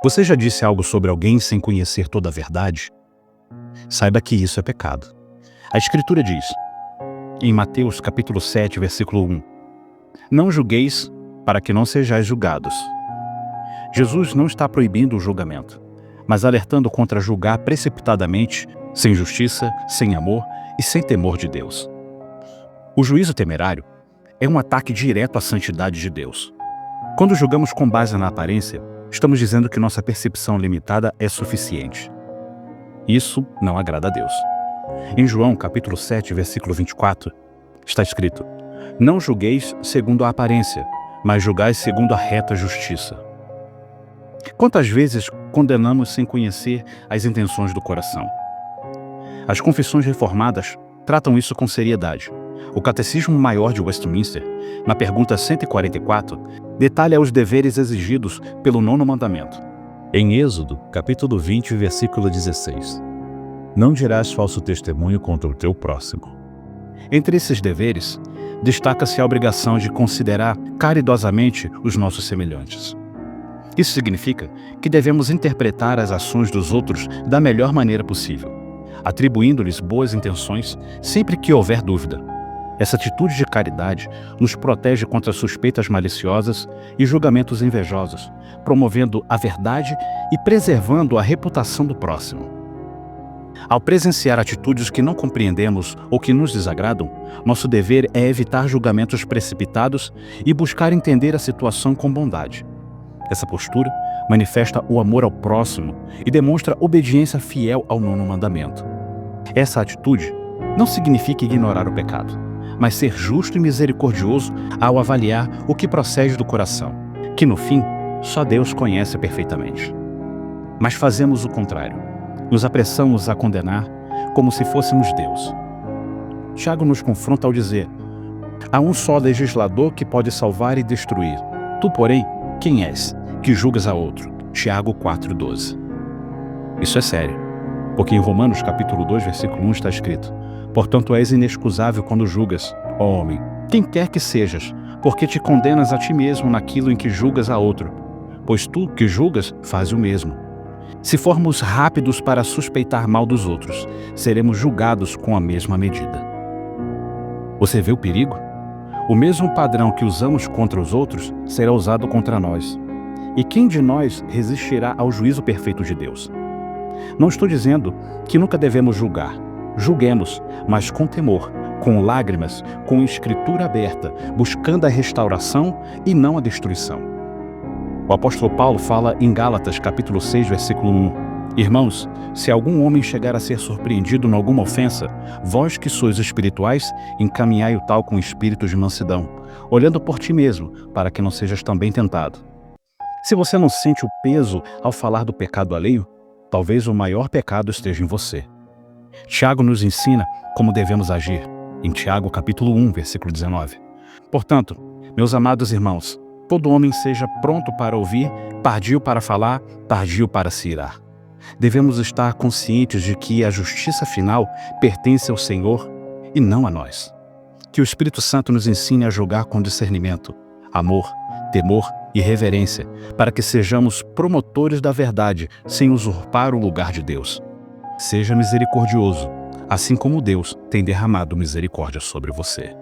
Você já disse algo sobre alguém sem conhecer toda a verdade? Saiba que isso é pecado. A Escritura diz, em Mateus capítulo 7, versículo 1, não julgueis para que não sejais julgados. Jesus não está proibindo o julgamento, mas alertando contra julgar precipitadamente, sem justiça, sem amor e sem temor de Deus. O juízo temerário é um ataque direto à santidade de Deus. Quando julgamos com base na aparência, estamos dizendo que nossa percepção limitada é suficiente. Isso não agrada a Deus. Em João capítulo 7, versículo 24, está escrito, não julgueis segundo a aparência, mas julgai segundo a reta justiça. Quantas vezes condenamos sem conhecer as intenções do coração? As confissões reformadas tratam isso com seriedade. O Catecismo Maior de Westminster, na pergunta 144, detalha os deveres exigidos pelo 9º mandamento. Em Êxodo, capítulo 20, versículo 16. Não dirás falso testemunho contra o teu próximo. Entre esses deveres, destaca-se a obrigação de considerar caridosamente os nossos semelhantes. Isso significa que devemos interpretar as ações dos outros da melhor maneira possível, atribuindo-lhes boas intenções sempre que houver dúvida. Essa atitude de caridade nos protege contra suspeitas maliciosas e julgamentos invejosos, promovendo a verdade e preservando a reputação do próximo. Ao presenciar atitudes que não compreendemos ou que nos desagradam, nosso dever é evitar julgamentos precipitados e buscar entender a situação com bondade. Essa postura manifesta o amor ao próximo e demonstra obediência fiel ao 9º mandamento. Essa atitude não significa ignorar o pecado, mas ser justo e misericordioso ao avaliar o que procede do coração, que no fim só Deus conhece perfeitamente. Mas fazemos o contrário. Nos apressamos a condenar como se fôssemos Deus. Tiago nos confronta ao dizer, há um só legislador que pode salvar e destruir. Tu, porém, quem és, que julgas a outro? Tiago 4,12. Isso é sério, porque em Romanos capítulo 2, versículo 1 está escrito, portanto és inexcusável quando julgas, ó homem, quem quer que sejas, porque te condenas a ti mesmo naquilo em que julgas a outro, pois tu que julgas faz o mesmo. Se formos rápidos para suspeitar mal dos outros, seremos julgados com a mesma medida. Você vê o perigo? O mesmo padrão que usamos contra os outros será usado contra nós. E quem de nós resistirá ao juízo perfeito de Deus? Não estou dizendo que nunca devemos julgar. Julguemos, mas com temor, com lágrimas, com escritura aberta, buscando a restauração e não a destruição. O apóstolo Paulo fala em Gálatas, capítulo 6, versículo 1. Irmãos, se algum homem chegar a ser surpreendido em alguma ofensa, vós que sois espirituais, encaminhai o tal com espírito de mansidão, olhando por ti mesmo, para que não sejas também tentado. Se você não sente o peso ao falar do pecado alheio, talvez o maior pecado esteja em você. Tiago nos ensina como devemos agir, em Tiago, capítulo 1, versículo 19. Portanto, meus amados irmãos, todo homem seja pronto para ouvir, tardio para falar, tardio para se irar. Devemos estar conscientes de que a justiça final pertence ao Senhor e não a nós. Que o Espírito Santo nos ensine a julgar com discernimento, amor, temor e reverência, para que sejamos promotores da verdade, sem usurpar o lugar de Deus. Seja misericordioso, assim como Deus tem derramado misericórdia sobre você.